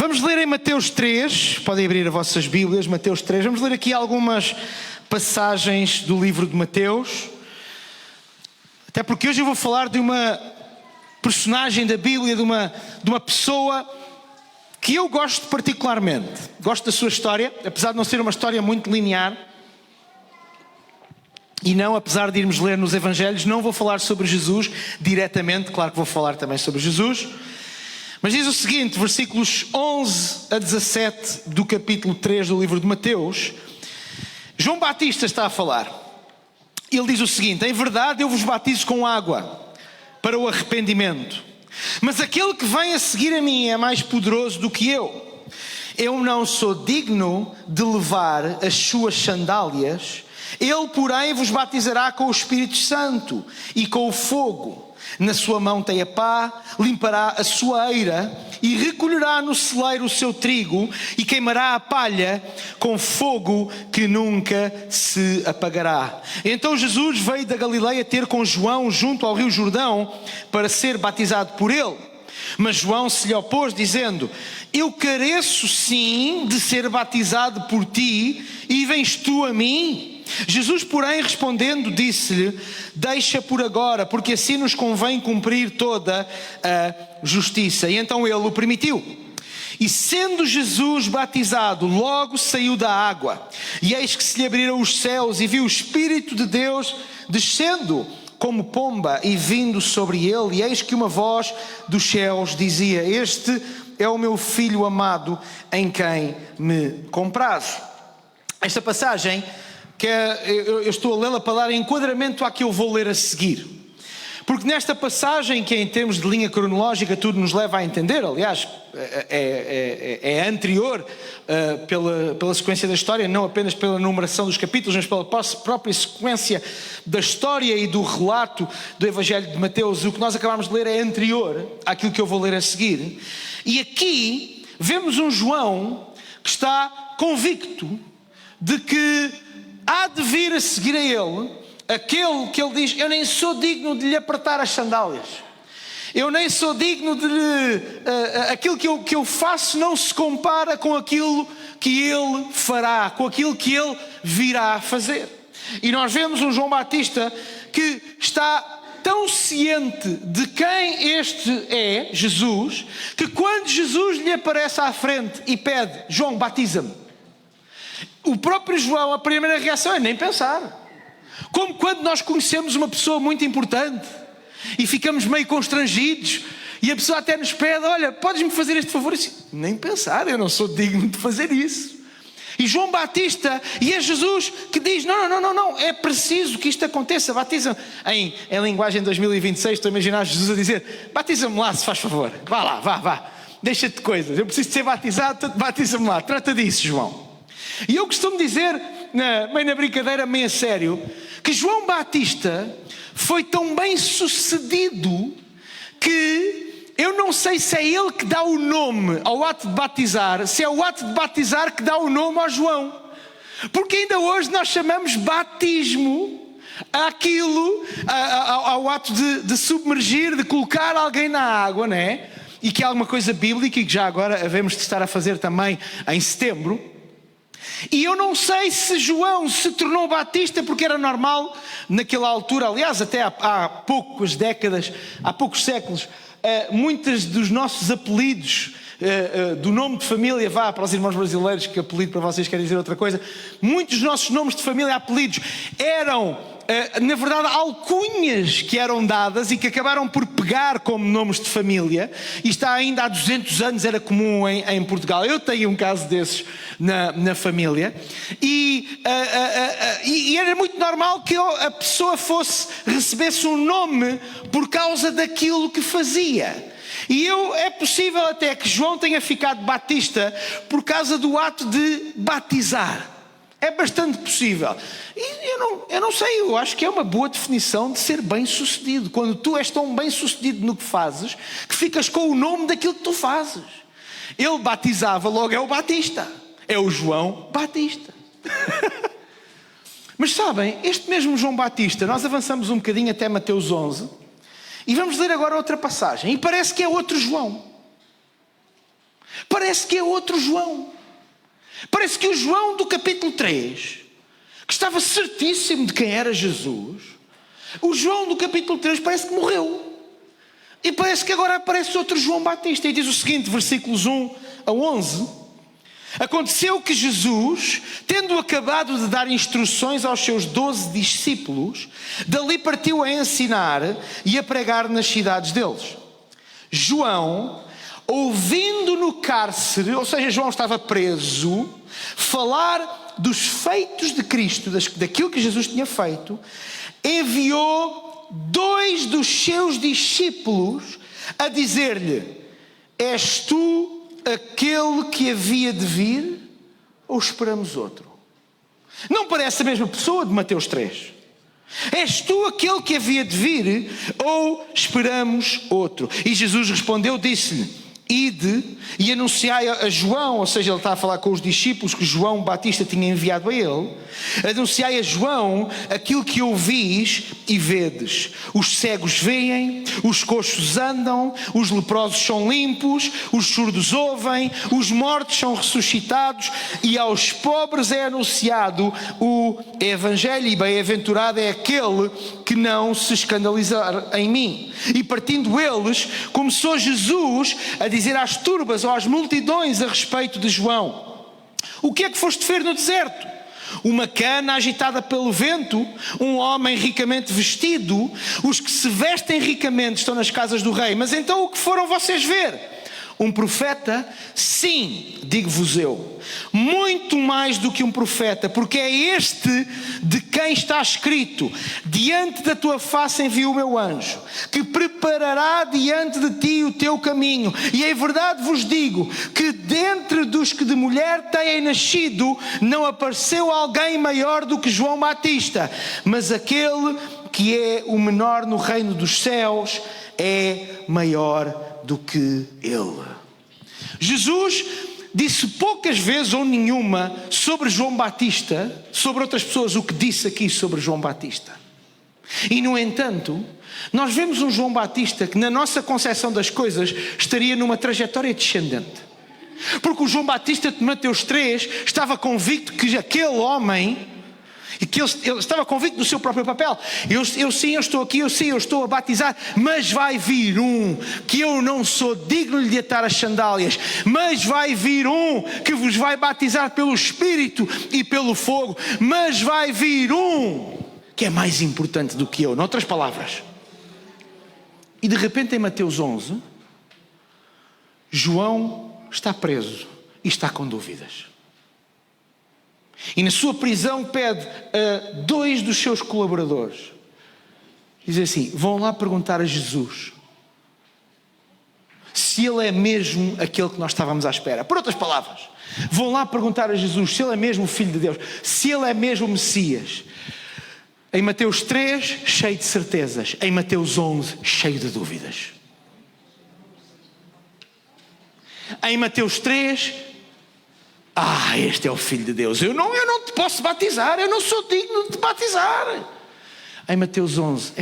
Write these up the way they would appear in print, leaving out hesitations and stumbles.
Vamos ler em Mateus 3, podem abrir as vossas Bíblias, Mateus 3. Vamos ler aqui algumas passagens do livro de Mateus. Até porque hoje eu vou falar de uma personagem da Bíblia, de uma pessoa que eu gosto particularmente. Gosto da sua história, apesar de não ser uma história muito linear. E não, apesar de irmos ler nos Evangelhos, não vou falar sobre Jesus diretamente, claro que vou falar também sobre Jesus. Mas diz o seguinte, versículos 11 a 17 do capítulo 3 do livro de Mateus. João Batista está a falar. Ele diz o seguinte: em verdade eu vos batizo com água para o arrependimento. Mas aquele que vem a seguir a mim é mais poderoso do que eu. Eu não sou digno de levar as suas sandálias. Ele, porém, vos batizará com o Espírito Santo e com o fogo. Na sua mão tem a pá, limpará a sua eira e recolherá no celeiro o seu trigo e queimará a palha com fogo que nunca se apagará. Então Jesus veio da Galileia ter com João junto ao rio Jordão para ser batizado por ele. Mas João se lhe opôs dizendo: eu careço sim de ser batizado por ti e vens tu a mim? Jesus, porém, respondendo, disse-lhe: deixa por agora, porque assim nos convém cumprir toda a justiça. E então ele o permitiu. E sendo Jesus batizado, logo saiu da água. E eis que se lhe abriram os céus e viu o Espírito de Deus descendo como pomba e vindo sobre ele. E eis que uma voz dos céus dizia: este é o meu filho amado, em quem me comprazo. Esta passagem, que eu estou a lê-la para dar enquadramento à que eu vou ler a seguir. Porque nesta passagem, que em termos de linha cronológica tudo nos leva a entender, aliás, é anterior pela sequência da história, não apenas pela numeração dos capítulos, mas pela própria sequência da história e do relato do Evangelho de Mateus. O que nós acabamos de ler é anterior àquilo que eu vou ler a seguir. E aqui vemos um João que está convicto de que há de vir a seguir a ele aquele que ele diz: eu nem sou digno de lhe apertar as sandálias. Eu nem sou digno de lhe... aquilo que eu faço não se compara com aquilo que ele fará, com aquilo que ele virá a fazer. E nós vemos um João Batista que está tão ciente de quem este é, Jesus, que quando Jesus lhe aparece à frente e pede: João, batiza-me, o próprio João, a primeira reação é nem pensar. Como quando nós conhecemos uma pessoa muito importante e ficamos meio constrangidos e a pessoa até nos pede: olha, podes-me fazer este favor? Assim, nem pensar, eu não sou digno de fazer isso. E João Batista, e é Jesus que diz: não, é preciso que isto aconteça, batiza-me. Em linguagem de 2026, estou a imaginar Jesus a dizer: batiza-me lá, se faz favor, vá lá, vá, deixa-te de coisas, eu preciso de ser batizado, batiza-me lá, trata disso, João. E eu costumo dizer, meio na brincadeira, meio a sério, que João Batista foi tão bem sucedido que eu não sei se é ele que dá o nome ao ato de batizar, se é o ato de batizar que dá o nome ao João. Porque ainda hoje nós chamamos batismo àquilo, ao ato de submergir, de colocar alguém na água, não é? E que é alguma coisa bíblica e que já agora havemos de estar a fazer também em setembro. E eu não sei se João se tornou batista porque era normal naquela altura. Aliás, até há poucas décadas, há poucos séculos, muitos dos nossos apelidos do nome de família, vá para os irmãos brasileiros, que apelido para vocês quer dizer outra coisa, muitos dos nossos nomes de família, apelidos, eram na verdade alcunhas que eram dadas e que acabaram por pegar como nomes de família. E está ainda há 200 anos, era comum em Portugal. Eu tenho um caso desses na família. E era muito normal que a pessoa recebesse um nome por causa daquilo que fazia. E é possível até que João tenha ficado batista por causa do ato de batizar. É bastante possível. E eu não sei, eu acho que é uma boa definição de ser bem-sucedido. Quando tu és tão bem-sucedido no que fazes, que ficas com o nome daquilo que tu fazes. Ele batizava, logo é o Batista. É o João Batista. Mas sabem, este mesmo João Batista, nós avançamos um bocadinho até Mateus 11, e vamos ler agora outra passagem. E parece que é outro João. parece que é outro João. Parece que o João do capítulo 3, que estava certíssimo de quem era Jesus, o João do capítulo 3 parece que morreu. E parece que agora aparece outro João Batista. E diz o seguinte, versículos 1 a 11. Aconteceu que Jesus, tendo acabado de dar instruções aos seus 12 discípulos, dali partiu a ensinar e a pregar nas cidades deles. João, ouvindo no cárcere, ou seja, João estava preso, falar dos feitos de Cristo, daquilo que Jesus tinha feito, enviou 2 dos seus discípulos a dizer-lhe: és tu aquele que havia de vir, ou esperamos outro? Não parece a mesma pessoa de Mateus 3. És tu aquele que havia de vir, ou esperamos outro? E Jesus respondeu, disse-lhe: ide e anunciai a João, ou seja, ele está a falar com os discípulos que João Batista tinha enviado a ele. Anunciai a João aquilo que ouvis e vedes: os cegos veem, os coxos andam, os leprosos são limpos, os surdos ouvem, os mortos são ressuscitados, e aos pobres é anunciado o Evangelho, e bem-aventurado é aquele que não se escandalizar em mim. E partindo eles, começou Jesus a dizer às turbas ou às multidões a respeito de João: o que é que foste ver no deserto? Uma cana agitada pelo vento? Um homem ricamente vestido? Os que se vestem ricamente estão nas casas do rei. Mas então o que foram vocês ver? Um profeta? Sim, digo-vos eu, muito mais do que um profeta, porque é este de quem está escrito: diante da tua face envio o meu anjo, que preparará diante de ti o teu caminho. E em verdade vos digo que dentre dos que de mulher têm nascido, não apareceu alguém maior do que João Batista, mas aquele que é o menor no reino dos céus é maior do que ele. Jesus disse poucas vezes ou nenhuma sobre João Batista, sobre outras pessoas, o que disse aqui sobre João Batista. E no entanto, nós vemos um João Batista que na nossa concepção das coisas estaria numa trajetória descendente. Porque o João Batista de Mateus 3 estava convicto que aquele homem, e que ele estava convicto do seu próprio papel. Eu estou aqui, eu estou a batizar, mas vai vir um que eu não sou digno de lhe atar as sandálias, mas vai vir um que vos vai batizar pelo Espírito e pelo fogo, mas vai vir um que é mais importante do que eu. Noutras palavras. E de repente em Mateus 11, João está preso e está com dúvidas. E na sua prisão pede a 2 dos seus colaboradores, diz assim: vão lá perguntar a Jesus se ele é mesmo aquele que nós estávamos à espera. Por outras palavras, vão lá perguntar a Jesus se ele é mesmo o Filho de Deus, se ele é mesmo o Messias. Em Mateus 3, cheio de certezas. Em Mateus 11, cheio de dúvidas. Em Mateus 3, este é o Filho de Deus. Eu não te posso batizar, eu não sou digno de te batizar. Em Mateus 11,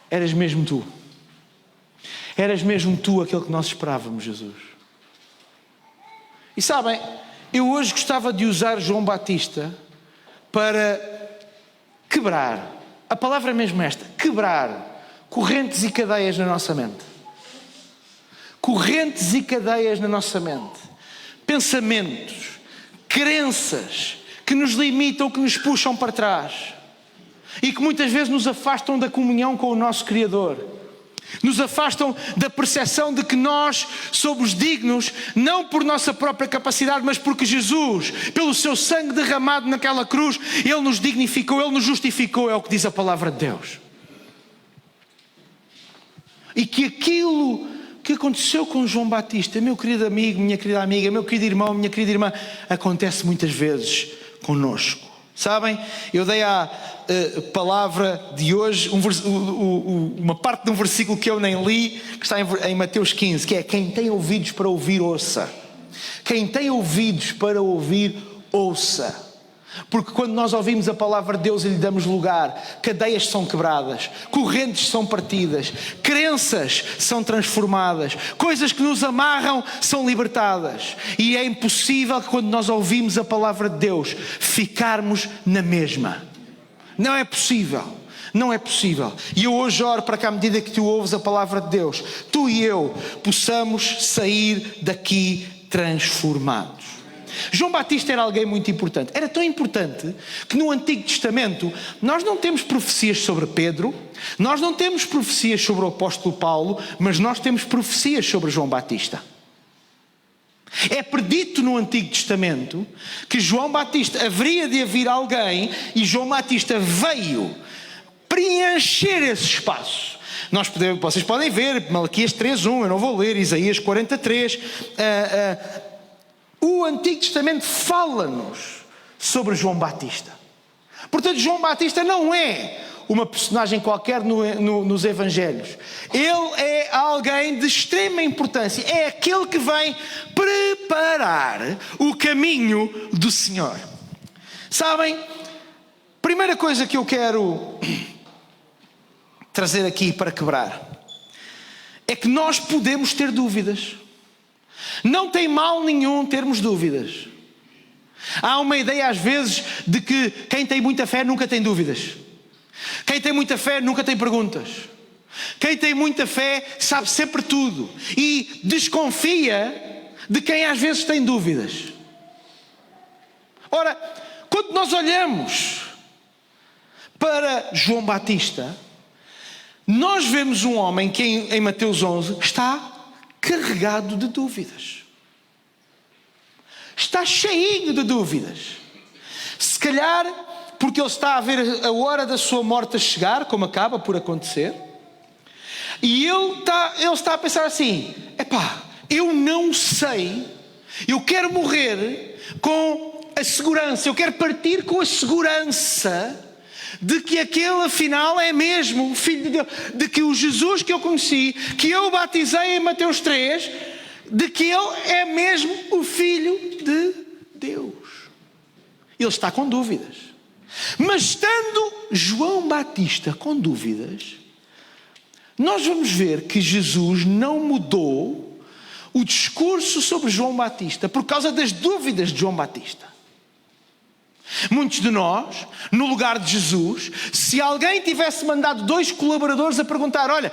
eras mesmo tu. Eras mesmo tu aquele que nós esperávamos, Jesus. E sabem, eu hoje gostava de usar João Batista para quebrar, a palavra é mesmo esta, quebrar correntes e cadeias na nossa mente. Correntes e cadeias na nossa mente. Pensamentos, crenças que nos limitam, que nos puxam para trás e que muitas vezes nos afastam da comunhão com o nosso Criador, nos afastam da percepção de que nós somos dignos, não por nossa própria capacidade, mas porque Jesus, pelo seu sangue derramado naquela cruz, Ele nos dignificou, Ele nos justificou, é o que diz a palavra de Deus. E que aquilo que aconteceu com João Batista, meu querido amigo, minha querida amiga, meu querido irmão, minha querida irmã, acontece muitas vezes conosco. Sabem, eu dei à palavra de hoje uma parte de um versículo que eu nem li, que está em Mateus 15, que é: quem tem ouvidos para ouvir, ouça. Quem tem ouvidos para ouvir, ouça. Porque quando nós ouvimos a palavra de Deus e lhe damos lugar, cadeias são quebradas, correntes são partidas, crenças são transformadas, coisas que nos amarram são libertadas. E é impossível que quando nós ouvimos a palavra de Deus, ficarmos na mesma. Não é possível. Não é possível. E eu hoje oro para que à medida que tu ouves a palavra de Deus, tu e eu possamos sair daqui transformados. João Batista era alguém muito importante. Era tão importante que no Antigo Testamento nós não temos profecias sobre Pedro, nós não temos profecias sobre o apóstolo Paulo, mas nós temos profecias sobre João Batista. É predito no Antigo Testamento que João Batista haveria de haver alguém, e João Batista veio preencher esse espaço. Vocês podem ver Malaquias 3:1, eu não vou ler, Isaías 43. O Antigo Testamento fala-nos sobre João Batista. Portanto, João Batista não é uma personagem qualquer nos Evangelhos. Ele é alguém de extrema importância. É aquele que vem preparar o caminho do Senhor. Sabem, primeira coisa que eu quero trazer aqui para quebrar é que nós podemos ter dúvidas. Não tem mal nenhum termos dúvidas. Há uma ideia às vezes de que quem tem muita fé nunca tem dúvidas. Quem tem muita fé nunca tem perguntas. Quem tem muita fé sabe sempre tudo e desconfia de quem às vezes tem dúvidas. Ora, quando nós olhamos para João Batista, nós vemos um homem que em Mateus 11 está carregado de dúvidas. Está cheinho de dúvidas. Se calhar porque ele está a ver a hora da sua morte a chegar, como acaba por acontecer, e ele está a pensar assim: eu não sei, eu quero morrer com a segurança, eu quero partir com a segurança de que aquele afinal é mesmo o Filho de Deus, de que o Jesus que eu conheci, que eu batizei em Mateus 3, de que ele é mesmo o Filho de Deus. Ele está com dúvidas. Mas estando João Batista com dúvidas, nós vamos ver que Jesus não mudou o discurso sobre João Batista por causa das dúvidas de João Batista. Muitos de nós, no lugar de Jesus, se alguém tivesse mandado 2 colaboradores a perguntar: olha,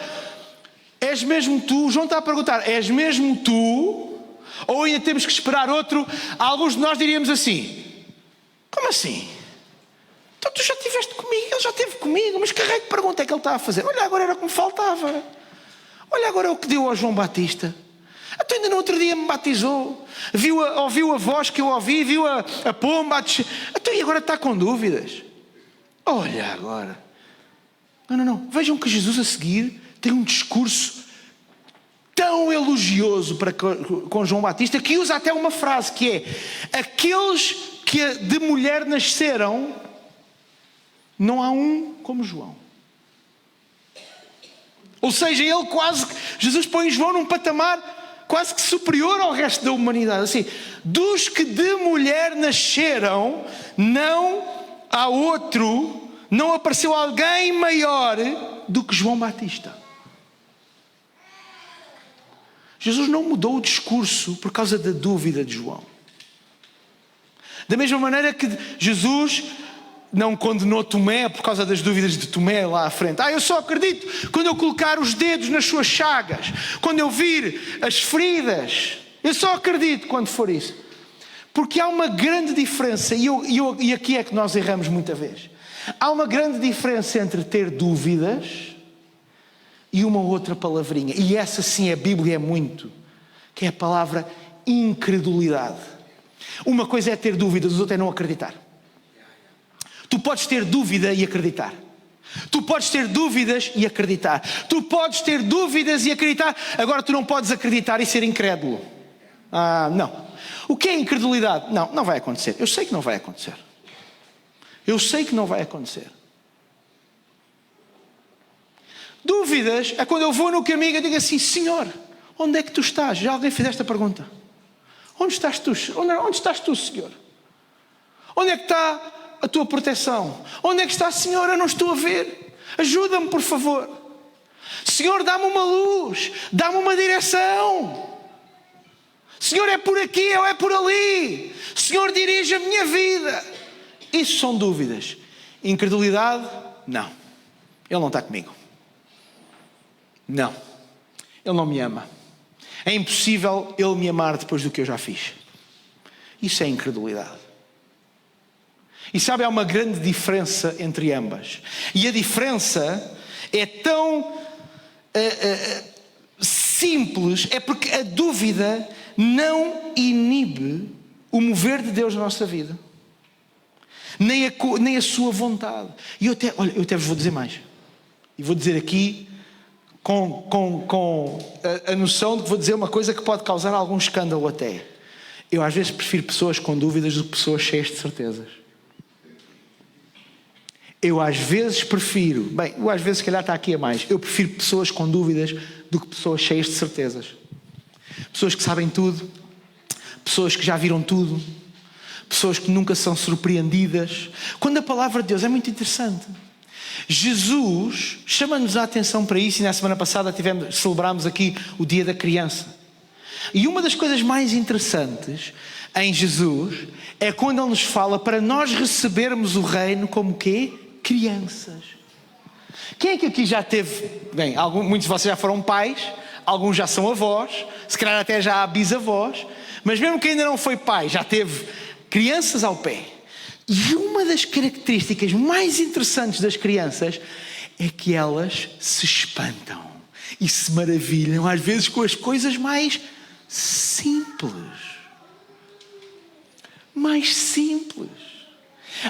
és mesmo tu? João está a perguntar: és mesmo tu? Ou ainda temos que esperar outro? Alguns de nós diríamos assim: como assim? Então tu já estiveste comigo, ele já esteve comigo, mas que raio de pergunta é que ele está a fazer? Olha, agora era o que me faltava. Olha, agora é o que deu ao João Batista. Até ainda no outro dia me batizou, ouviu a voz que eu ouvi, viu a pomba a descer. Até e agora está com dúvidas. Olha agora. Não. Vejam que Jesus a seguir tem um discurso tão elogioso com João Batista, que usa até uma frase que é: aqueles que de mulher nasceram, não há um como João. Ou seja, Jesus põe João num patamar quase que superior ao resto da humanidade. Assim, dos que de mulher nasceram, não há outro, não apareceu alguém maior do que João Batista. Jesus não mudou o discurso por causa da dúvida de João. Da mesma maneira que Jesus não condenou Tomé por causa das dúvidas de Tomé lá à frente. Eu só acredito quando eu colocar os dedos nas suas chagas, quando eu vir as feridas. Eu só acredito quando for isso. Porque há uma grande diferença, e aqui é que nós erramos muita vez. Há uma grande diferença entre ter dúvidas e uma outra palavrinha. E essa sim a Bíblia é muito, que é a palavra incredulidade. Uma coisa é ter dúvidas, outra é não acreditar. Tu podes ter dúvida e acreditar. Tu podes ter dúvidas e acreditar. Tu podes ter dúvidas e acreditar. Agora tu não podes acreditar e ser incrédulo. Não. O que é incredulidade? Não vai acontecer. Eu sei que não vai acontecer. Eu sei que não vai acontecer. Dúvidas é quando eu vou no caminho e digo assim: Senhor, onde é que tu estás? Já alguém fez esta pergunta? Onde estás tu? Onde estás tu, Senhor? Onde é que está a tua proteção? Onde é que está, Senhor? Eu não estou a ver. Ajuda-me, por favor. Senhor, dá-me uma luz, dá-me uma direção. Senhor, é por aqui ou é por ali? Senhor, dirige a minha vida. Isso são dúvidas. Incredulidade? Não. Ele não está comigo. Não. Ele não me ama. É impossível Ele me amar depois do que eu já fiz. Isso é incredulidade. E sabe, há uma grande diferença entre ambas. E a diferença é tão simples, é porque a dúvida não inibe o mover de Deus na nossa vida. Nem a sua vontade. E eu até vos vou dizer mais. E vou dizer aqui com a noção de que vou dizer uma coisa que pode causar algum escândalo até. Eu às vezes prefiro pessoas com dúvidas do que pessoas cheias de certezas. Eu às vezes se calhar está aqui a mais. Eu prefiro pessoas com dúvidas do que pessoas cheias de certezas. Pessoas que sabem tudo, pessoas que já viram tudo, pessoas que nunca são surpreendidas. Quando a palavra de Deus é muito interessante. Jesus chama-nos a atenção para isso, e na semana passada celebramos aqui o Dia da Criança. E uma das coisas mais interessantes em Jesus é quando Ele nos fala para nós recebermos o reino como quê? Crianças. Quem é que aqui já teve... Bem, muitos de vocês já foram pais, alguns já são avós, se calhar até já há bisavós, mas mesmo quem ainda não foi pai, já teve crianças ao pé. E uma das características mais interessantes das crianças é que elas se espantam e se maravilham, às vezes com as coisas mais simples. Mais simples.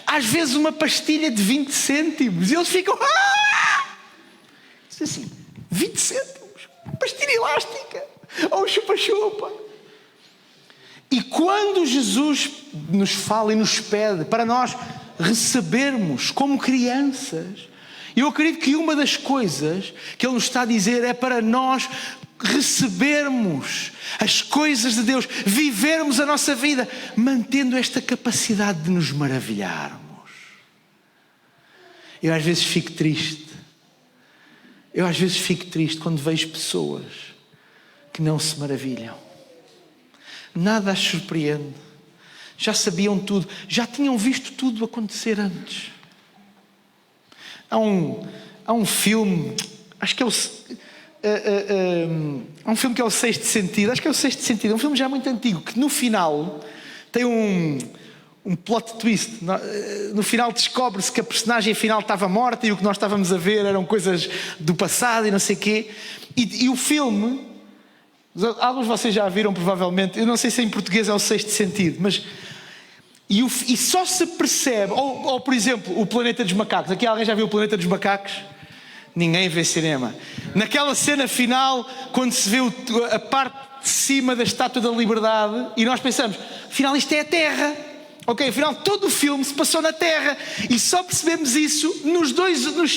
Às vezes uma pastilha de 20 cêntimos. E eles ficam... Diz assim, 20 cêntimos? Pastilha elástica. Ou chupa-chupa. E quando Jesus nos fala e nos pede para nós recebermos como crianças, eu acredito que uma das coisas que Ele nos está a dizer é para nós recebermos as coisas de Deus, vivermos a nossa vida, mantendo esta capacidade de nos maravilharmos. Eu às vezes fico triste. Quando vejo pessoas que não se maravilham. Nada as surpreende. Já sabiam tudo. Já tinham visto tudo acontecer antes. Há um filme, acho que é há um filme que é o Sexto Sentido. Acho que é o Sexto Sentido. É um filme já muito antigo, que no final tem um plot twist. No final descobre-se que a personagem final estava morta e o que nós estávamos a ver eram coisas do passado e não sei o quê. E o filme... Alguns de vocês já viram provavelmente, eu não sei se em português é o Sexto Sentido, mas e só se percebe, ou por exemplo o Planeta dos Macacos. Aqui alguém já viu o Planeta dos Macacos? Ninguém vê cinema. Naquela cena final, quando se vê a parte de cima da Estátua da Liberdade, e nós pensamos, afinal isto é a Terra. Ok, afinal todo o filme se passou na Terra, e só percebemos isso nos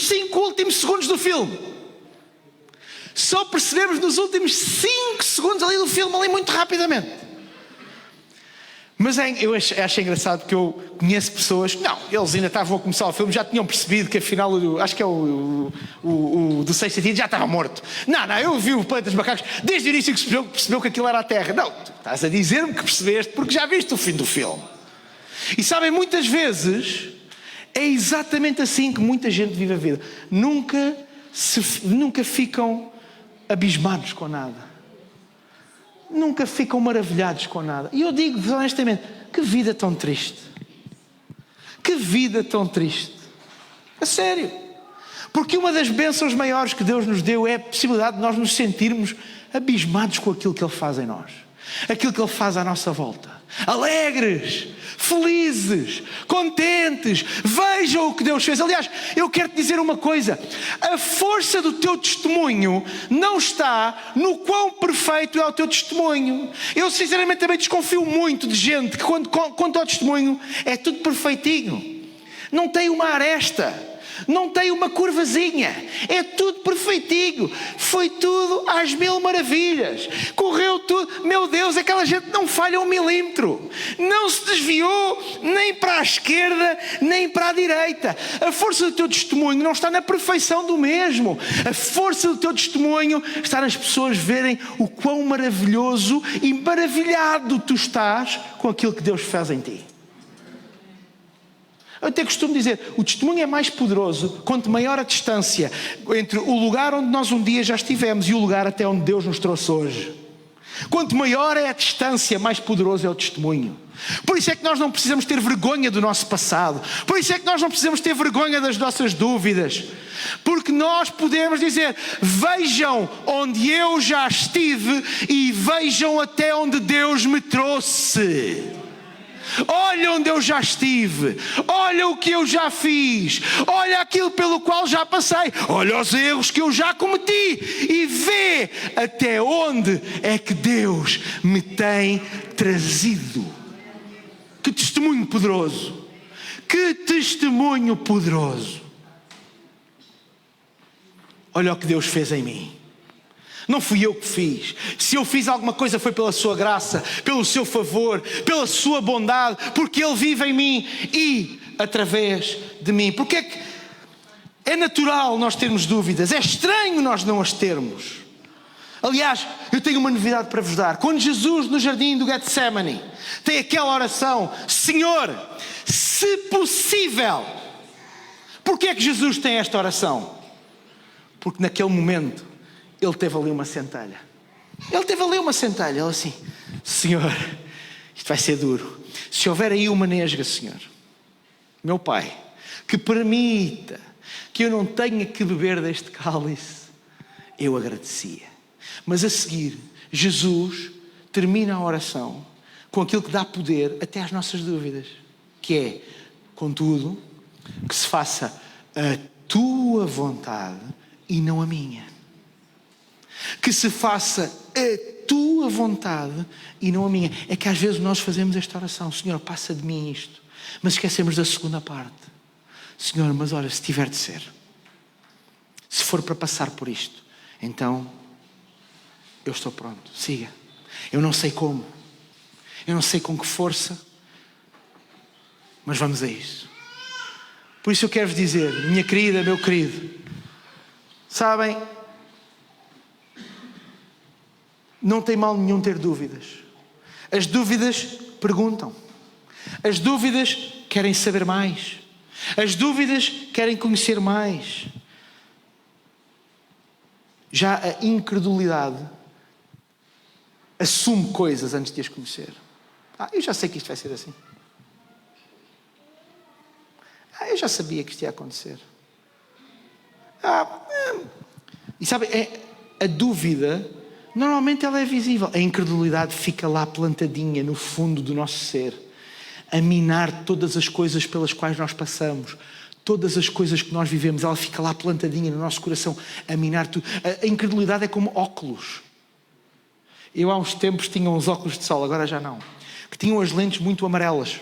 5 últimos segundos do filme. Só percebemos nos últimos 5 segundos ali do filme, ali muito rapidamente. Mas eu acho engraçado porque eu conheço pessoas que, não, eles ainda estavam a começar o filme, já tinham percebido que afinal, acho que é o do Sexto Sentido, já estava morto. Não, eu vi o Planeta dos Macacos, desde o início que percebeu que aquilo era a Terra. Não, tu estás a dizer-me que percebeste porque já viste o fim do filme. E sabem, muitas vezes, é exatamente assim que muita gente vive a vida. Nunca ficam abismados com nada. Nunca ficam maravilhados com nada. E eu digo honestamente, que vida tão triste. Que vida tão triste. A sério. Porque uma das bênçãos maiores que Deus nos deu é a possibilidade de nós nos sentirmos abismados com aquilo que Ele faz em nós. Aquilo que Ele faz à nossa volta. Alegres, felizes, contentes. Vejam o que Deus fez. Aliás, eu quero te dizer uma coisa. A força do teu testemunho não está no quão perfeito é o teu testemunho. Eu sinceramente também desconfio muito de gente que quando conta o testemunho é tudo perfeitinho. Não tem uma aresta. Não tem uma curvazinha. É tudo perfeitinho. Foi tudo às mil maravilhas. Correu tudo. Meu Deus, aquela gente não falha 1 milímetro. Não se desviou nem para a esquerda, nem para a direita. A força do teu testemunho não está na perfeição do mesmo. A força do teu testemunho está nas pessoas verem o quão maravilhoso e maravilhado tu estás com aquilo que Deus faz em ti. Eu até costumo dizer, o testemunho é mais poderoso quanto maior a distância entre o lugar onde nós um dia já estivemos e o lugar até onde Deus nos trouxe hoje. Quanto maior é a distância, mais poderoso é o testemunho. Por isso é que nós não precisamos ter vergonha do nosso passado. Por isso é que nós não precisamos ter vergonha das nossas dúvidas. Porque nós podemos dizer, vejam onde eu já estive e vejam até onde Deus me trouxe. Olha onde eu já estive, olha o que eu já fiz, olha aquilo pelo qual já passei, olha os erros que eu já cometi e vê até onde é que Deus me tem trazido. Que testemunho poderoso! Que testemunho poderoso! Olha o que Deus fez em mim. Não fui eu que fiz. Se eu fiz alguma coisa foi pela sua graça, pelo seu favor, pela sua bondade, porque Ele vive em mim e através de mim. Porque é que é natural nós termos dúvidas, é estranho nós não as termos. Aliás, eu tenho uma novidade para vos dar. Quando Jesus no jardim do Getsemane tem aquela oração, Senhor, se possível. Porquê é que Jesus tem esta oração? Porque naquele momento ele teve ali uma centelha. Ele assim, Senhor, isto vai ser duro. Se houver aí uma nesga, Senhor, meu Pai, que permita que eu não tenha que beber deste cálice, eu agradecia. Mas a seguir, Jesus termina a oração com aquilo que dá poder até às nossas dúvidas, que é, contudo, que se faça a tua vontade e não a minha. Que se faça a tua vontade e não a minha. É que às vezes nós fazemos esta oração, Senhor, passa de mim isto, mas esquecemos da segunda parte. Senhor, mas olha, se tiver de ser, se for para passar por isto, então eu estou pronto, siga. Eu não sei como, eu não sei com que força, mas vamos a isso. Por isso eu quero-vos dizer, minha querida, meu querido, sabem, não tem mal nenhum ter dúvidas. As dúvidas perguntam. As dúvidas querem saber mais. As dúvidas querem conhecer mais. Já a incredulidade assume coisas antes de as conhecer. Eu já sei que isto vai ser assim. Eu já sabia que isto ia acontecer. E sabe, a dúvida, normalmente ela é visível. A incredulidade fica lá plantadinha no fundo do nosso ser, a minar todas as coisas pelas quais nós passamos, todas as coisas que nós vivemos. Ela fica lá plantadinha no nosso coração, a minar tudo. A incredulidade é como óculos. Eu há uns tempos tinha uns óculos de sol, agora já não, que tinham as lentes muito amarelas.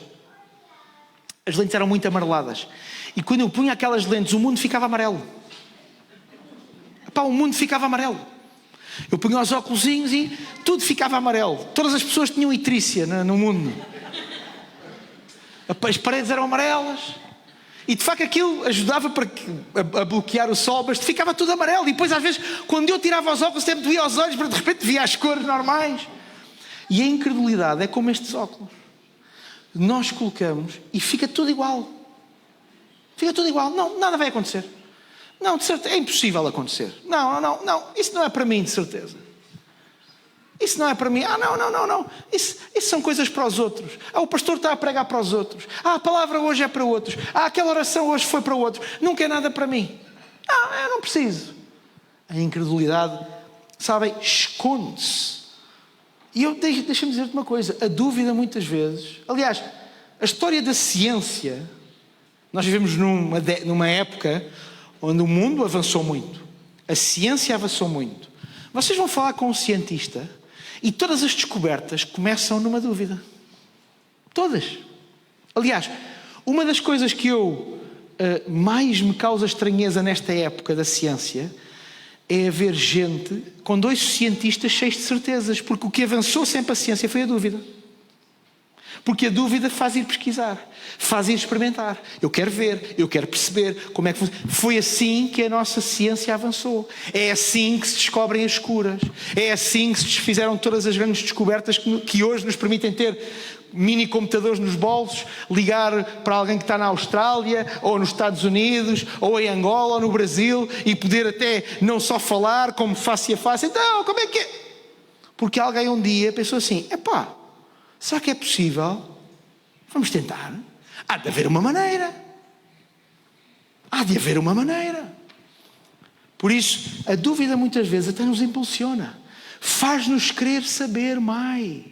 As lentes eram muito amareladas. E quando eu punha aquelas lentes, o mundo ficava amarelo. O mundo ficava amarelo. Eu punha os óculosinhos e tudo ficava amarelo. Todas as pessoas tinham itrícia no mundo. As paredes eram amarelas. E de facto aquilo ajudava a bloquear o sol, mas ficava tudo amarelo. E depois às vezes, quando eu tirava os óculos, sempre doía os olhos, mas de repente via as cores normais. E a incredulidade é como estes óculos. Nós colocamos e fica tudo igual. Fica tudo igual. Não, nada vai acontecer. Não, de certeza, é impossível acontecer. Não, isso não é para mim, de certeza. Isso não é para mim. Não. Isso são coisas para os outros. O pastor está a pregar para os outros. A palavra hoje é para outros. Aquela oração hoje foi para outros. Nunca é nada para mim. Eu não preciso. A incredulidade, sabem, esconde-se. E deixa-me dizer-te uma coisa. A dúvida muitas vezes... Aliás, a história da ciência... Nós vivemos numa época onde o mundo avançou muito. A ciência avançou muito. Vocês vão falar com um cientista e todas as descobertas começam numa dúvida. Todas. Aliás, uma das coisas que eu mais me causa estranheza nesta época da ciência é haver gente com 2 cientistas cheios de certezas, porque o que avançou sempre a ciência foi a dúvida. Porque a dúvida faz ir pesquisar, faz ir experimentar. Eu quero ver, eu quero perceber como é que funciona. Foi assim que a nossa ciência avançou. É assim que se descobrem as curas. É assim que se fizeram todas as grandes descobertas que hoje nos permitem ter mini computadores nos bolsos, ligar para alguém que está na Austrália, ou nos Estados Unidos, ou em Angola, ou no Brasil, e poder até não só falar, como face a face. Então, como é que é? Porque alguém um dia pensou assim, epá, será que é possível? Vamos tentar. Há de haver uma maneira. Há de haver uma maneira. Por isso, a dúvida muitas vezes até nos impulsiona. Faz-nos querer saber mais.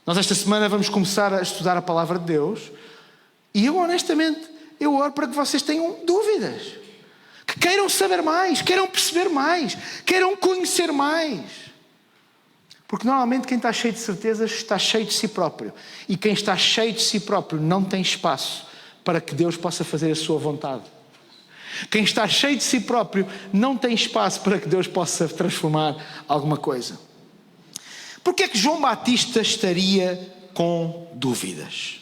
Nós esta semana vamos começar a estudar a Palavra de Deus. E eu honestamente, eu oro para que vocês tenham dúvidas. Que queiram saber mais, queiram perceber mais, queiram conhecer mais. Porque normalmente quem está cheio de certezas está cheio de si próprio. E quem está cheio de si próprio não tem espaço para que Deus possa fazer a sua vontade. Quem está cheio de si próprio não tem espaço para que Deus possa transformar alguma coisa. Porquê é que João Batista estaria com dúvidas?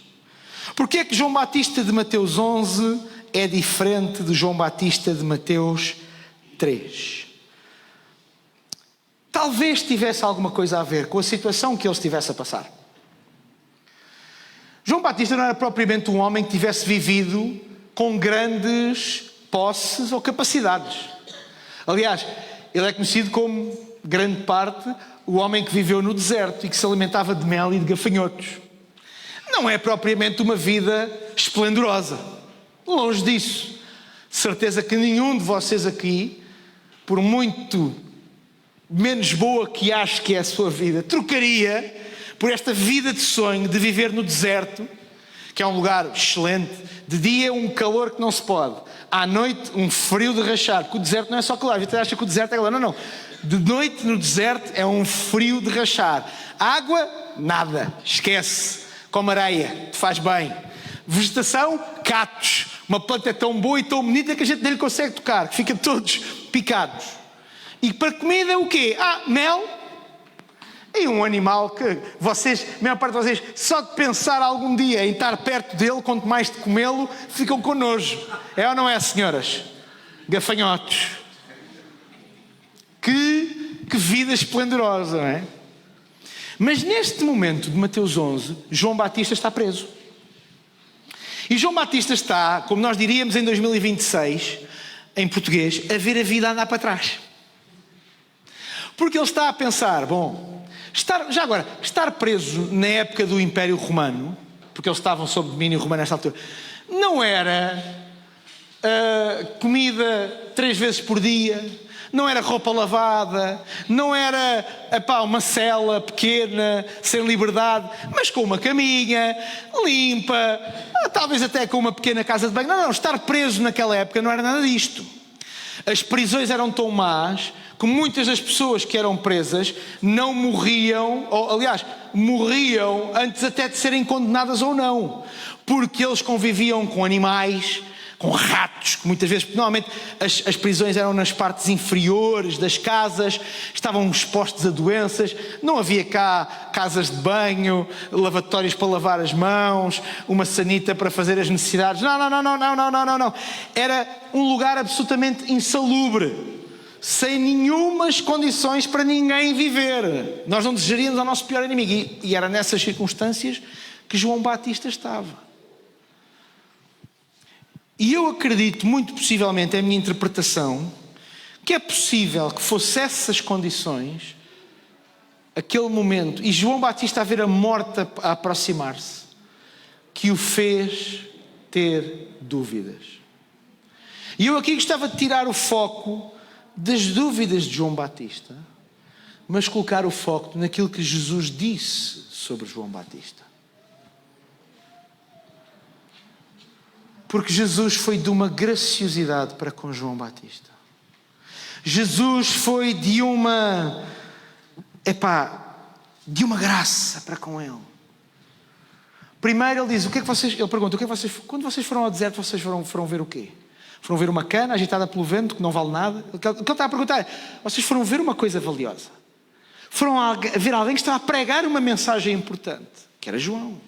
Porquê é que João Batista de Mateus 11 é diferente de João Batista de Mateus 3? Talvez tivesse alguma coisa a ver com a situação que ele estivesse a passar. João Batista não era propriamente um homem que tivesse vivido com grandes posses ou capacidades. Aliás, ele é conhecido como, grande parte, o homem que viveu no deserto e que se alimentava de mel e de gafanhotos. Não é propriamente uma vida esplendorosa. Longe disso. Certeza que nenhum de vocês aqui, por muito menos boa que acho que é a sua vida, trocaria por esta vida de sonho de viver no deserto, que é um lugar excelente. De dia um calor que não se pode. À noite um frio de rachar. Porque o deserto não é só calor. A gente acha que o deserto é calor. Não, não. De noite no deserto é um frio de rachar. Água, nada. Esquece. Como areia. Te faz bem. Vegetação, catos. Uma planta tão boa e tão bonita que a gente nem lhe consegue tocar. Fica todos picados. E para comida o quê? Mel. E um animal que vocês, a maior parte de vocês, só de pensar algum dia em estar perto dele, quanto mais de comê-lo, ficam com nojo. É ou não é, senhoras? Gafanhotos. Que vida esplendorosa, não é? Mas neste momento de Mateus 11, João Batista está preso. E João Batista está, como nós diríamos em 2026, em português, a ver a vida andar para trás. Porque ele está a pensar, estar preso na época do Império Romano, porque eles estavam sob domínio romano nesta altura, não era comida 3 vezes por dia, não era roupa lavada, não era uma cela pequena, sem liberdade, mas com uma caminha limpa, talvez até com uma pequena casa de banho. Não, estar preso naquela época não era nada disto. As prisões eram tão más que muitas das pessoas que eram presas não morriam, ou aliás, morriam antes até de serem condenadas ou não, porque eles conviviam com animais, com ratos, que muitas vezes, normalmente as prisões eram nas partes inferiores das casas, estavam expostos a doenças, não havia cá casas de banho, lavatórios para lavar as mãos, uma sanita para fazer as necessidades, não. Era um lugar absolutamente insalubre, sem nenhumas condições para ninguém viver. Nós não desejaríamos ao nosso pior inimigo. E era nessas circunstâncias que João Batista estava. E eu acredito, muito possivelmente, é a minha interpretação, que é possível que fosse essas condições, aquele momento, e João Batista a ver a morte a aproximar-se, que o fez ter dúvidas. E eu aqui gostava de tirar o foco das dúvidas de João Batista, mas colocar o foco naquilo que Jesus disse sobre João Batista. Porque Jesus foi de uma graciosidade para com João Batista. Jesus foi de uma graça para com ele. Primeiro ele diz, ele pergunta, quando vocês foram ao deserto, vocês foram ver o quê? Foram ver uma cana agitada pelo vento, que não vale nada? O que ele está a perguntar é, vocês foram ver uma coisa valiosa. Foram ver alguém que estava a pregar uma mensagem importante, que era João.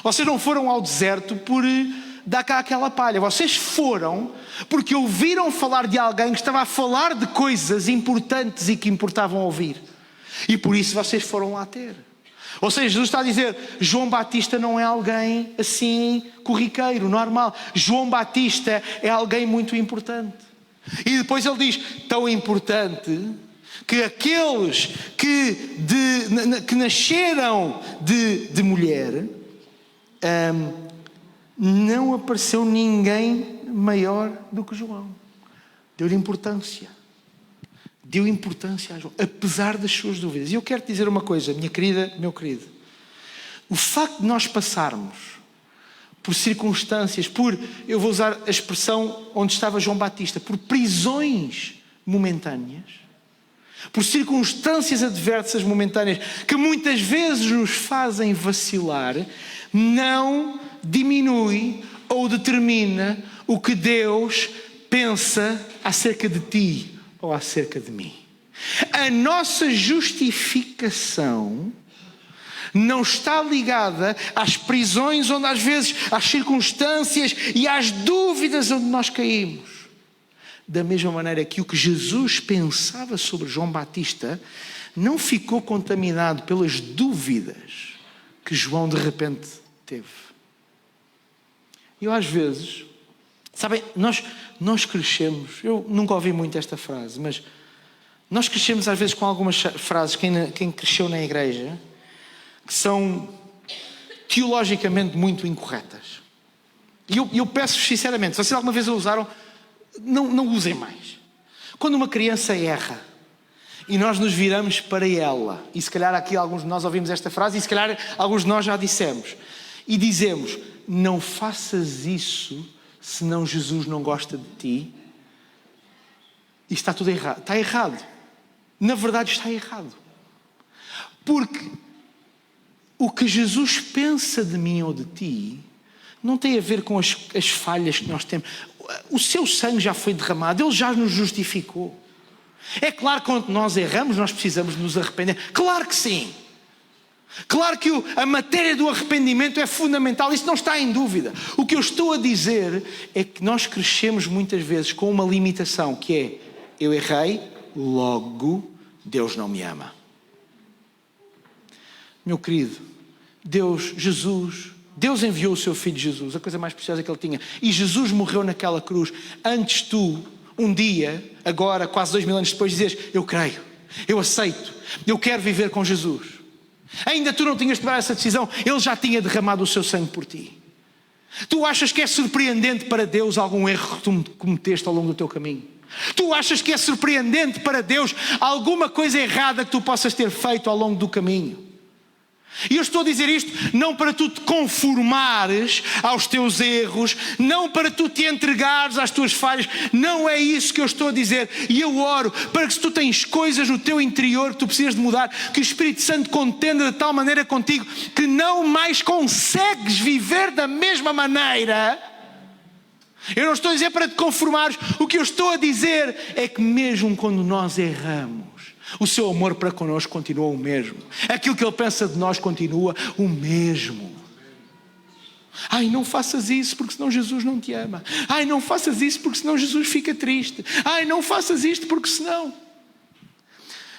Vocês não foram ao deserto por dar cá aquela palha. Vocês foram porque ouviram falar de alguém que estava a falar de coisas importantes e que importavam ouvir. E por isso vocês foram lá ter. Ou seja, Jesus está a dizer, João Batista não é alguém assim corriqueiro, normal. João Batista é alguém muito importante. E depois ele diz, tão importante que aqueles que nasceram de mulher, não apareceu ninguém maior do que João. Deu-lhe importância. Deu importância a João, apesar das suas dúvidas. E eu quero te dizer uma coisa, minha querida, meu querido. O facto de nós passarmos por circunstâncias, eu vou usar a expressão onde estava João Batista, por prisões momentâneas, por circunstâncias adversas momentâneas, que muitas vezes nos fazem vacilar, não diminui ou determina o que Deus pensa acerca de ti ou acerca de mim. A nossa justificação não está ligada às prisões onde às vezes, às circunstâncias e às dúvidas onde nós caímos. Da mesma maneira que o que Jesus pensava sobre João Batista não ficou contaminado pelas dúvidas que João de repente teve. Eu às vezes, sabem, nós crescemos, eu nunca ouvi muito esta frase, mas nós crescemos às vezes com algumas frases, quem cresceu na igreja, que são teologicamente muito incorretas. E eu peço sinceramente, se vocês alguma vez a usaram, não usem mais. Quando uma criança erra e nós nos viramos para ela, e se calhar aqui alguns de nós ouvimos esta frase, e se calhar alguns de nós já dissemos, e dizemos, não faças isso, senão Jesus não gosta de ti. E está tudo errado. Está errado. Na verdade está errado. Porque o que Jesus pensa de mim ou de ti não tem a ver com as falhas que nós temos. O seu sangue já foi derramado, Ele já nos justificou. É claro que quando nós erramos, nós precisamos nos arrepender. Claro que sim. Claro que a matéria do arrependimento é fundamental, isso não está em dúvida. O que eu estou a dizer é que nós crescemos muitas vezes com uma limitação, que é, eu errei, logo Deus não me ama. Meu querido, Deus enviou o seu Filho Jesus, a coisa mais preciosa que Ele tinha, e Jesus morreu naquela cruz, antes tu, um dia, agora, quase 2000 anos depois, dizes, eu creio, eu aceito, eu quero viver com Jesus. Ainda tu não tinhas tomado essa decisão, Ele já tinha derramado o seu sangue por ti. Tu achas que é surpreendente para Deus algum erro que tu cometeste ao longo do teu caminho? Tu achas que é surpreendente para Deus alguma coisa errada que tu possas ter feito ao longo do caminho? E eu estou a dizer isto não para tu te conformares aos teus erros, não para tu te entregares às tuas falhas, não é isso que eu estou a dizer. E eu oro para que, se tu tens coisas no teu interior que tu precisas de mudar, que o Espírito Santo contenda de tal maneira contigo que não mais consegues viver da mesma maneira. Eu não estou a dizer para te conformares, o que eu estou a dizer é que mesmo quando nós erramos, o seu amor para connosco continua o mesmo. Aquilo que Ele pensa de nós continua o mesmo. Ai, não faças isso porque senão Jesus não te ama. Ai, não faças isso porque senão Jesus fica triste. Ai, não faças isto porque senão...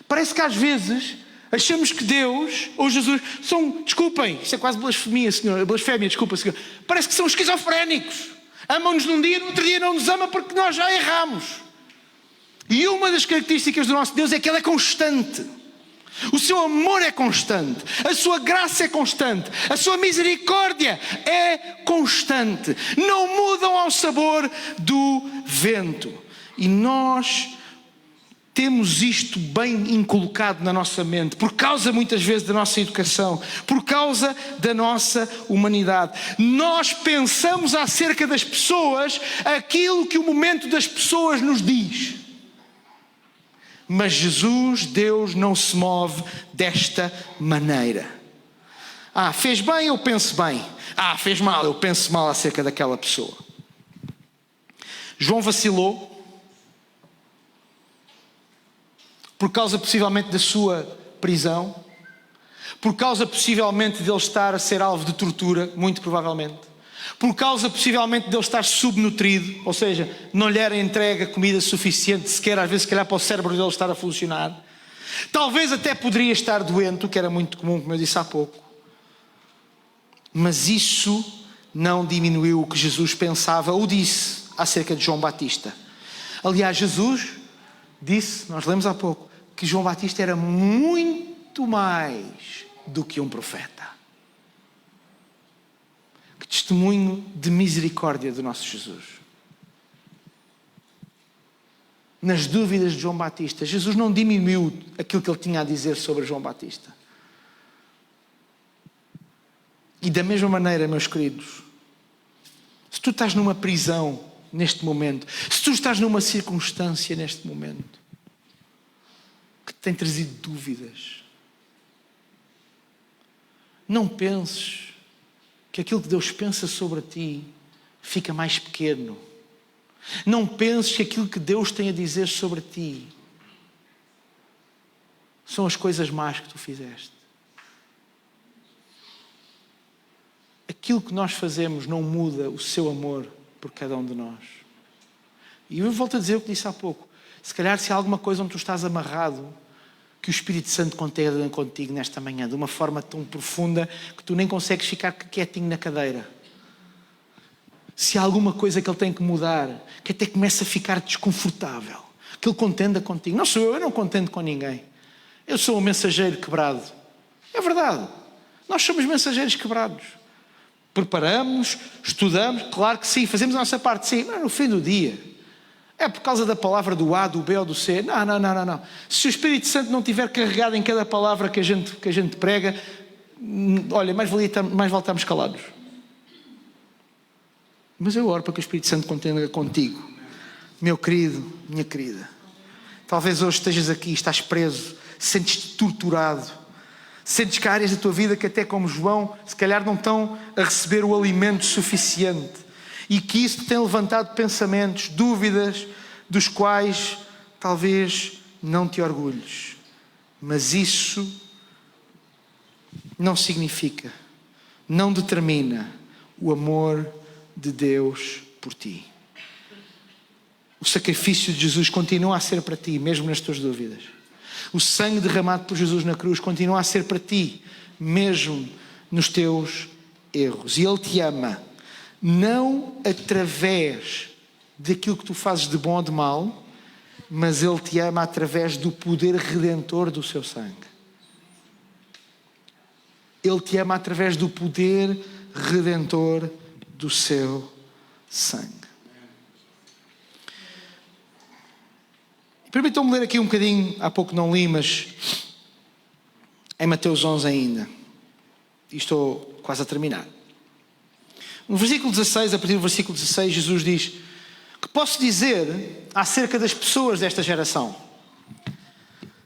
Parece que às vezes achamos que Deus ou Jesus são, desculpem, isto é quase blasfemia, Senhor, blasfémia, desculpa, Senhor. Parece que são esquizofrénicos. Amam-nos num dia, no outro dia não nos ama porque nós já erramos. E uma das características do nosso Deus é que Ele é constante. O seu amor é constante. A sua graça é constante. A sua misericórdia é constante. Não mudam ao sabor do vento. E nós temos isto bem inculcado na nossa mente, por causa muitas vezes da nossa educação, por causa da nossa humanidade. Nós pensamos acerca das pessoas aquilo que o momento das pessoas nos diz. Mas Jesus, Deus, não se move desta maneira. Fez bem, eu penso bem. Fez mal, eu penso mal acerca daquela pessoa. João vacilou por causa possivelmente da sua prisão, por causa possivelmente de ele estar a ser alvo de tortura, muito provavelmente, por causa possivelmente de ele estar subnutrido, ou seja, não lhe era entregue comida suficiente sequer, às vezes se calhar para o cérebro dele estar a funcionar. Talvez até poderia estar doente, o que era muito comum, como eu disse há pouco. Mas isso não diminuiu o que Jesus pensava ou disse acerca de João Batista. Aliás, Jesus disse, nós lemos há pouco, que João Batista era muito mais do que um profeta. Que testemunho de misericórdia do nosso Jesus. Nas dúvidas de João Batista, Jesus não diminuiu aquilo que ele tinha a dizer sobre João Batista. E da mesma maneira, meus queridos, se tu estás numa prisão neste momento, se tu estás numa circunstância neste momento que te tem trazido dúvidas, não penses que aquilo que Deus pensa sobre ti fica mais pequeno. Não penses que aquilo que Deus tem a dizer sobre ti são as coisas más que tu fizeste. Aquilo que nós fazemos não muda o seu amor por cada um de nós. E eu volto a dizer o que disse há pouco. Se calhar se há alguma coisa onde tu estás amarrado, que o Espírito Santo contenda contigo nesta manhã, de uma forma tão profunda que tu nem consegues ficar quietinho na cadeira. Se há alguma coisa que Ele tem que mudar, que até começa a ficar desconfortável, que Ele contenda contigo. Não sou eu não contendo com ninguém. Eu sou um mensageiro quebrado. É verdade. Nós somos mensageiros quebrados. Preparamos, estudamos, claro que sim, fazemos a nossa parte, sim, mas no fim do dia, é por causa da palavra do A, do B ou do C. Não. Se o Espírito Santo não estiver carregado em cada palavra que a gente prega, olha, mais vale estarmos calados. Mas eu oro para que o Espírito Santo contenda contigo, meu querido, minha querida. Talvez hoje estejas aqui, estás preso, sentes-te torturado, sentes que há áreas da tua vida que até como João, se calhar não estão a receber o alimento suficiente e que isso te tem levantado pensamentos, dúvidas, dos quais talvez não te orgulhes. Mas isso não significa, não determina o amor de Deus por ti. O sacrifício de Jesus continua a ser para ti, mesmo nas tuas dúvidas. O sangue derramado por Jesus na cruz continua a ser para ti, mesmo nos teus erros. E Ele te ama, não através daquilo que tu fazes de bom ou de mal, mas Ele te ama através do poder redentor do seu sangue. Ele te ama através do poder redentor do seu sangue. Permitam-me ler aqui um bocadinho, há pouco não li, mas em Mateus 11 ainda. E estou quase a terminar. No versículo 16, a partir do versículo 16, Jesus diz: que posso dizer acerca das pessoas desta geração?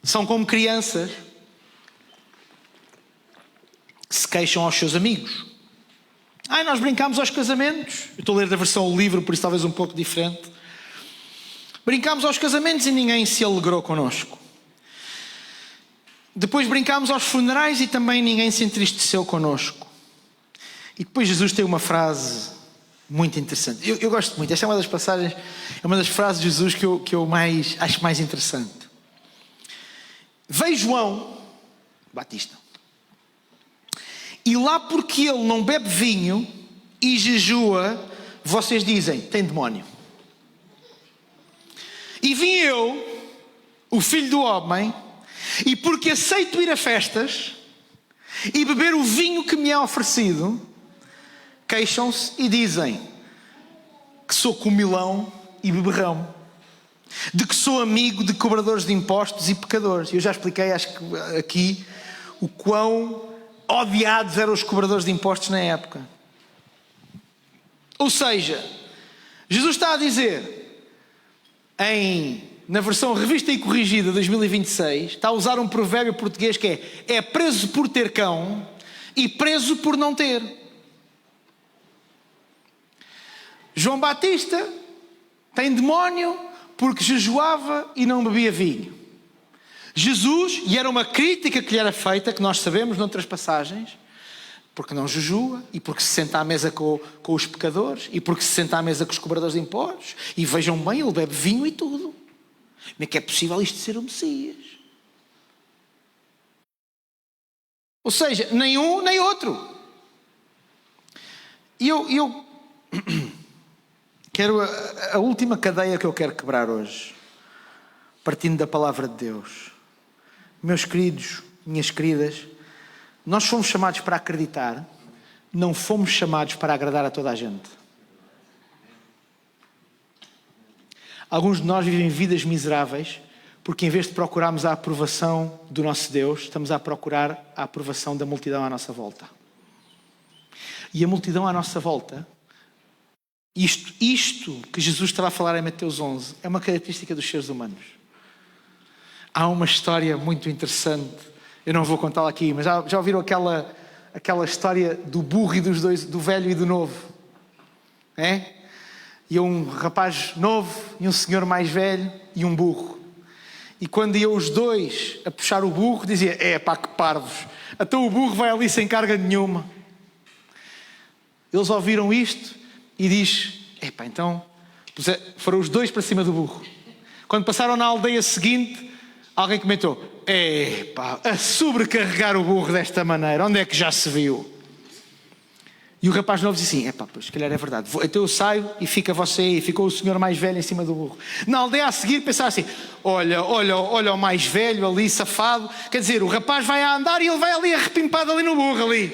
São como crianças que se queixam aos seus amigos. Nós brincámos aos casamentos. Eu estou a ler da versão livre, por isso talvez um pouco diferente. Brincámos aos casamentos e ninguém se alegrou connosco. Depois brincámos aos funerais e também ninguém se entristeceu connosco. E depois Jesus tem uma frase muito interessante. Eu gosto muito. Esta é uma das passagens, é uma das frases de Jesus que eu acho mais interessante. Veio João Batista. E lá porque ele não bebe vinho e jejua, vocês dizem, tem demónio. E vim eu, o Filho do Homem, e porque aceito ir a festas e beber o vinho que me é oferecido, queixam-se e dizem que sou comilão e beberrão, de que sou amigo de cobradores de impostos e pecadores. Eu já expliquei, acho que aqui, o quão odiados eram os cobradores de impostos na época. Ou seja, Jesus está a dizer, na versão revista e corrigida 2026, está a usar um provérbio português que é preso por ter cão, e preso por não ter. João Batista tem demónio porque jejuava e não bebia vinho. Jesus, e era uma crítica que lhe era feita, que nós sabemos noutras passagens, porque não jejua, e porque se senta à mesa com os pecadores, e porque se senta à mesa com os cobradores de impostos, e vejam bem, ele bebe vinho e tudo. Como é que é possível isto ser o Messias? Ou seja, nem um nem outro. E eu quero a última cadeia que eu quero quebrar hoje, partindo da palavra de Deus. Meus queridos, minhas queridas, nós fomos chamados para acreditar, não fomos chamados para agradar a toda a gente. Alguns de nós vivem vidas miseráveis porque em vez de procurarmos a aprovação do nosso Deus, estamos a procurar a aprovação da multidão à nossa volta. E a multidão à nossa volta, isto que Jesus estava a falar em Mateus 11, é uma característica dos seres humanos. Há uma história muito interessante, eu não vou contá-la aqui, mas já ouviram aquela história do burro e dos dois, do velho e do novo? É? E um rapaz novo e um senhor mais velho e um burro. E quando iam os dois a puxar o burro, dizia, que parvos, então o burro vai ali sem carga nenhuma. Eles ouviram isto e diz, então foram os dois para cima do burro. Quando passaram na aldeia seguinte, alguém comentou, a sobrecarregar o burro desta maneira, onde é que já se viu? E o rapaz novo disse assim, pois, se calhar é verdade. Então eu saio e fica você aí. Ficou o senhor mais velho em cima do burro. Na aldeia a seguir pensava assim, olha o mais velho ali, safado. Quer dizer, o rapaz vai a andar e ele vai ali arrepimpado ali no burro ali.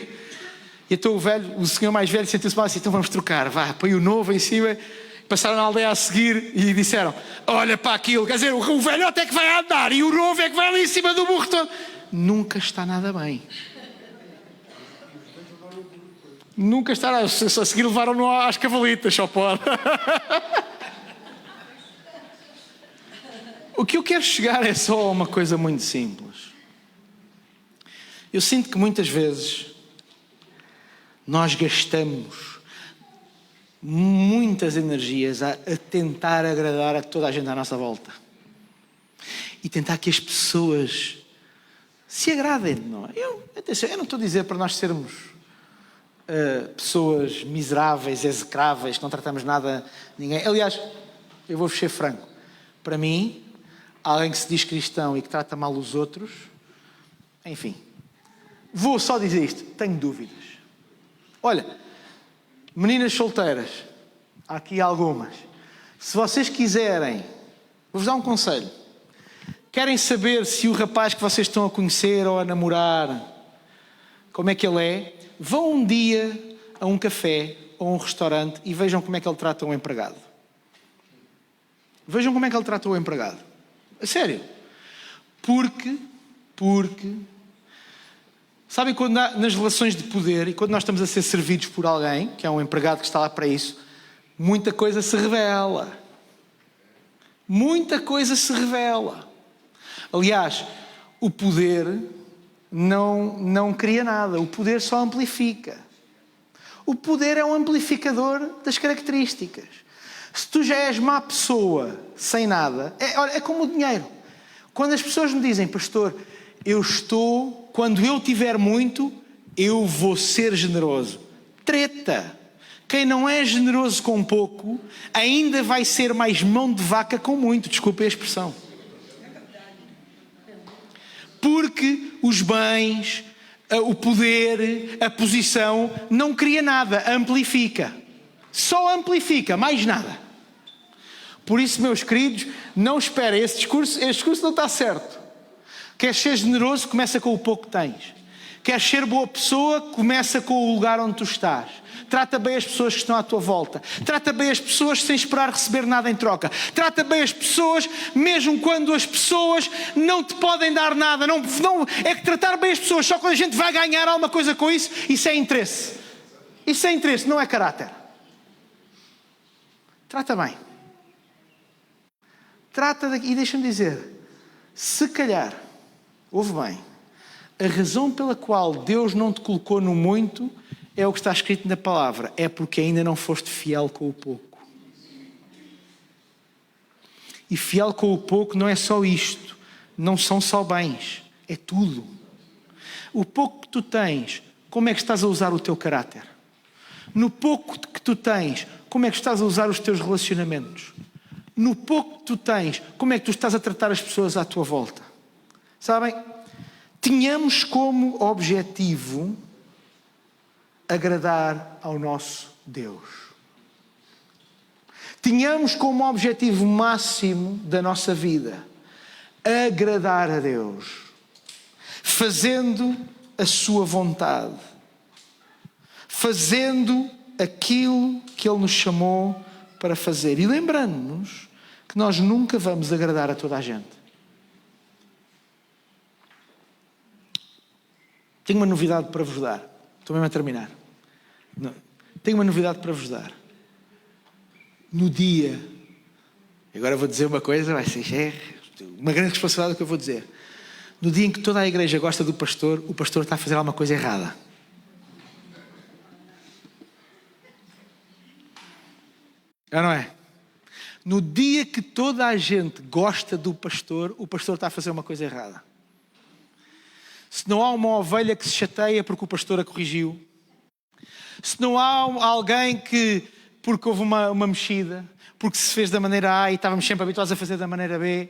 E então o senhor mais velho sentiu-se mal assim, então vamos trocar, põe o novo em cima. Passaram na aldeia a seguir e disseram, olha para aquilo, quer dizer, o velho até que vai a andar e o novo é que vai ali em cima do burro todo. Nunca está nada bem. Nunca estará. Se a seguir levaram-no às cavalitas, só pode. O que eu quero chegar é só uma coisa muito simples. Eu sinto que muitas vezes nós gastamos muitas energias a tentar agradar a toda a gente à nossa volta. E tentar que as pessoas se agradem. Não é? Atenção, eu não estou a dizer para nós sermos pessoas miseráveis, execráveis, que não tratamos nada de ninguém. Aliás, eu vou ser franco. Para mim, alguém que se diz cristão e que trata mal os outros, enfim, vou só dizer isto, tenho dúvidas. Olha, meninas solteiras, há aqui algumas. Se vocês quiserem, vou-vos dar um conselho. Querem saber se o rapaz que vocês estão a conhecer ou a namorar, como é que ele é? Vão um dia a um café ou a um restaurante e vejam como é que ele trata um empregado. Vejam como é que ele trata o empregado. A sério. Porque sabem quando nas relações de poder e quando nós estamos a ser servidos por alguém, que é um empregado que está lá para isso, muita coisa se revela. Muita coisa se revela. Aliás, o poder não cria nada, o poder só amplifica. O poder é um amplificador das características. Se tu já és má pessoa, sem nada, é como o dinheiro. Quando as pessoas me dizem, pastor, quando eu tiver muito, eu vou ser generoso. Treta! Quem não é generoso com pouco, ainda vai ser mais mão de vaca com muito, desculpe a expressão. Porque os bens, o poder, a posição, não cria nada, amplifica. Só amplifica, mais nada. Por isso, meus queridos, não esperem, este discurso não está certo. Queres ser generoso, começa com o pouco que tens. Queres ser boa pessoa, começa com o lugar onde tu estás. Trata bem as pessoas que estão à tua volta. Trata bem as pessoas sem esperar receber nada em troca. Trata bem as pessoas, mesmo quando as pessoas não te podem dar nada. Não, é que tratar bem as pessoas, só quando a gente vai ganhar alguma coisa com isso, isso é interesse. Isso é interesse, não é caráter. Trata bem. E deixa-me dizer, se calhar, ouve bem, A razão pela qual Deus não te colocou no muito é o que está escrito na palavra. É porque ainda não foste fiel com o pouco. E fiel com o pouco não é só isto. Não são só bens. É tudo. O pouco que tu tens, como é que estás a usar o teu caráter? No pouco que tu tens, como é que estás a usar os teus relacionamentos? No pouco que tu tens, como é que tu estás a tratar as pessoas à tua volta? Sabem? Tínhamos como objetivo agradar ao nosso Deus. Tínhamos como objetivo máximo da nossa vida agradar a Deus, fazendo a sua vontade, fazendo aquilo que Ele nos chamou para fazer. E lembrando-nos que nós nunca vamos agradar a toda a gente. Tenho uma novidade para vos dar. Estou mesmo a terminar. Tenho uma novidade para vos dar. No dia, agora vou dizer uma coisa, vai ser uma grande responsabilidade que eu vou dizer. No dia em que toda a igreja gosta do pastor, o pastor está a fazer alguma coisa errada. Não é? No dia que toda a gente gosta do pastor, o pastor está a fazer uma coisa errada. Se não há uma ovelha que se chateia porque o pastor a corrigiu, se não há alguém que, porque houve uma mexida, porque se fez da maneira A e estávamos sempre habituados a fazer da maneira B.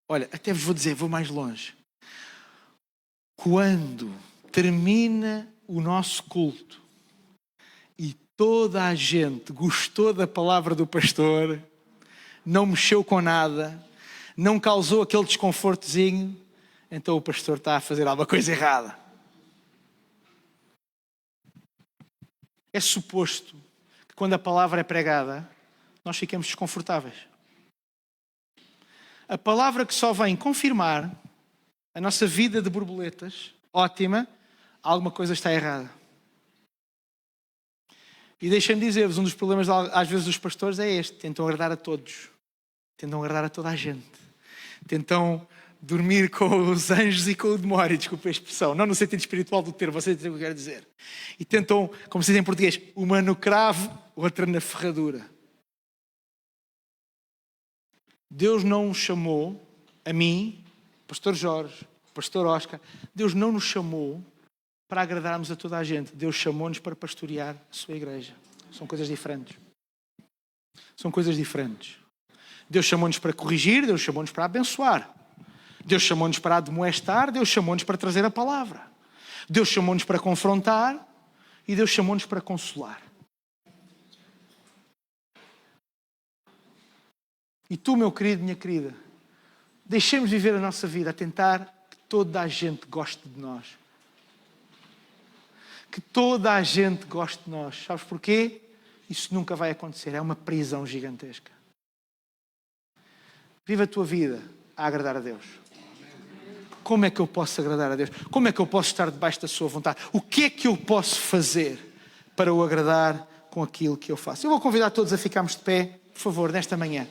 Olha, até vos vou dizer, vou mais longe. Quando termina o nosso culto e toda a gente gostou da palavra do pastor, não mexeu com nada, não causou aquele desconfortozinho, então o pastor está a fazer alguma coisa errada. É suposto que quando a palavra é pregada, nós fiquemos desconfortáveis. A palavra que só vem confirmar a nossa vida de borboletas, ótima, alguma coisa está errada. E deixem-me dizer-vos, um dos problemas às vezes dos pastores é este: tentam agradar a todos, tentam agradar a toda a gente, tentam dormir com os anjos e com o demónio, desculpa a expressão, não no sentido espiritual do termo, vocês entendem o que eu quero dizer. E tentam, como se diz em português, uma no cravo, outra na ferradura. Deus não nos chamou, a mim, pastor Jorge, pastor Oscar, Deus não nos chamou para agradarmos a toda a gente. Deus chamou-nos para pastorear a sua igreja. São coisas diferentes. São coisas diferentes. Deus chamou-nos para corrigir, Deus chamou-nos para abençoar. Deus chamou-nos para admoestar, Deus chamou-nos para trazer a palavra. Deus chamou-nos para confrontar e Deus chamou-nos para consolar. E tu, meu querido, minha querida, deixemos viver a nossa vida a tentar que toda a gente goste de nós. Que toda a gente goste de nós. Sabes porquê? Isso nunca vai acontecer. É uma prisão gigantesca. Viva a tua vida a agradar a Deus. Como é que eu posso agradar a Deus? Como é que eu posso estar debaixo da sua vontade? O que é que eu posso fazer para o agradar com aquilo que eu faço? Eu vou convidar todos a ficarmos de pé, por favor, nesta manhã.